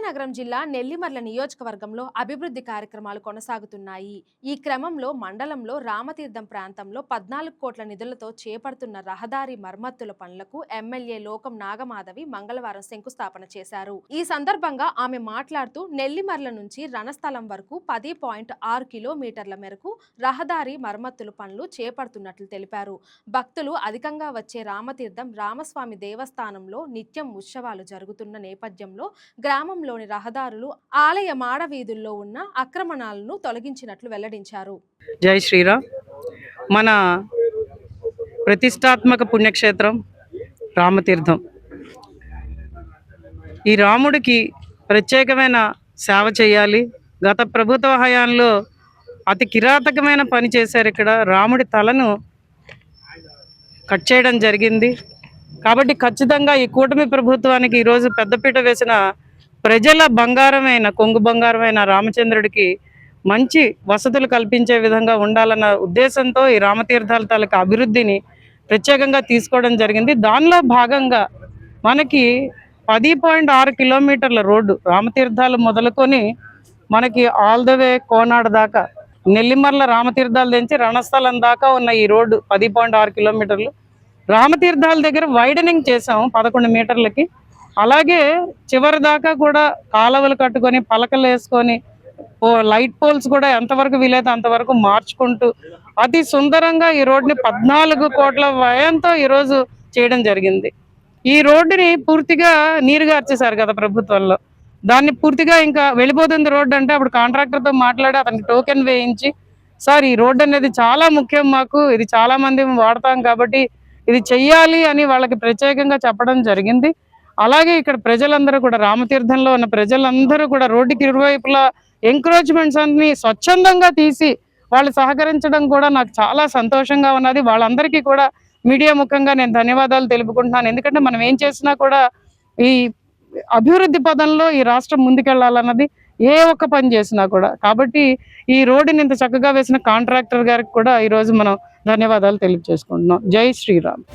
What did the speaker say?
విజయనగరం జిల్లా నెల్లిమర్ల నియోజకవర్గంలో అభివృద్ధి కార్యక్రమాలు కొనసాగుతున్నాయి. ఈ క్రమంలో మండలంలో రామతీర్థం ప్రాంతంలో 14 కోట్ల నిధులతో చేపడుతున్న రహదారి మరమ్మతుల పనులకు ఎమ్మెల్యే లోకం నాగమాధవి మంగళవారం శంకుస్థాపన చేశారు. ఈ సందర్భంగా ఆమె మాట్లాడుతూ నెల్లిమర్ల నుంచి రణస్థలం వరకు 10.6 కిలోమీటర్ల మేరకు రహదారి మరమ్మతుల పనులు చేపడుతున్నట్లు తెలిపారు. భక్తులు అధికంగా వచ్చే రామతీర్థం రామస్వామి దేవస్థానంలో నిత్యం ఉత్సవాలు జరుగుతున్న నేపథ్యంలో గ్రామంలోని రహదారులు, ఆలయ మాడవీధుల్లో ఉన్న ఆక్రమణలను తొలగించినట్లు వెల్లడించారు. జై శ్రీరామ్. మన ప్రతిష్టాత్మక పుణ్యక్షేత్రం రామతీర్థం. ఈ రాముడికి ప్రత్యేకమైన సేవ చేయాలి. గత ప్రభుత్వ హయాంలో అతి కిరాతకమైన పని చేశారు. ఇక్కడ రాముడి తలను కట్ చేయడం జరిగింది. కాబట్టి ఖచ్చితంగా ఈ కూటమి ప్రభుత్వానికి ఈరోజు పెద్దపీట వేసిన ప్రజల బంగారమైన కొంగు బంగారమైన రామచంద్రుడికి మంచి వసతులు కల్పించే విధంగా ఉండాలన్న ఉద్దేశంతో ఈ రామతీర్థాల తాలూకా అభివృద్ధిని ప్రత్యేకంగా తీసుకోవడం జరిగింది. దానిలో భాగంగా మనకి 10.6 కిలోమీటర్ల రోడ్డు రామతీర్థాలు మొదలుకొని మనకి ఆల్ ద వే కోనాడ దాకా, నెల్లిమర్ల రామతీర్థాల నుంచి రణస్థలం దాకా ఉన్న ఈ రోడ్డు 10.6 కిలోమీటర్లు. రామతీర్థాల దగ్గర వైడనింగ్ చేసాం 11 మీటర్లకి. అలాగే చివరి దాకా కూడా కాలువలు కట్టుకొని పలకలు వేసుకొని లైట్ పోల్స్ కూడా ఎంతవరకు వీలైతే అంతవరకు మార్చుకుంటూ అతి సుందరంగా ఈ రోడ్డుని 14 కోట్ల వ్యయంతో ఈరోజు చేయడం జరిగింది. ఈ రోడ్డుని పూర్తిగా నీరుగార్చేశారు కదా ప్రభుత్వంలో. దాన్ని పూర్తిగా ఇంకా వెళ్ళిపోతుంది రోడ్డు అంటే అప్పుడు కాంట్రాక్టర్తో మాట్లాడి అతనికి టోకెన్ వేయించి, సార్ ఈ రోడ్డు అనేది చాలా ముఖ్యం, మాకు ఇది చాలా మంది వాడతాం కాబట్టి ఇది చెయ్యాలి అని వాళ్ళకి ప్రత్యేకంగా చెప్పడం జరిగింది. అలాగే ఇక్కడ ప్రజలందరూ కూడా రామతీర్థంలో ఉన్న ప్రజలందరూ కూడా రోడ్డుకి ఇరువైపులా ఎంక్రోచ్మెంట్స్ అన్ని స్వచ్ఛందంగా తీసి వాళ్ళు సహకరించడం కూడా నాకు చాలా సంతోషంగా ఉన్నది. వాళ్ళందరికీ కూడా మీడియా ముఖంగా నేను ధన్యవాదాలు తెలుపుకుంటున్నాను. ఎందుకంటే మనం ఏం చేసినా కూడా ఈ అభివృద్ధి పదంలో ఈ రాష్ట్రం ముందుకెళ్లాలన్నది ఏ ఒక్క పని చేసినా కూడా. కాబట్టి ఈ రోడ్డుని ఇంత చక్కగా వేసిన కాంట్రాక్టర్ గారికి కూడా ఈరోజు మనం ధన్యవాదాలు తెలియజేసుకుంటున్నాం. జై శ్రీరామ్.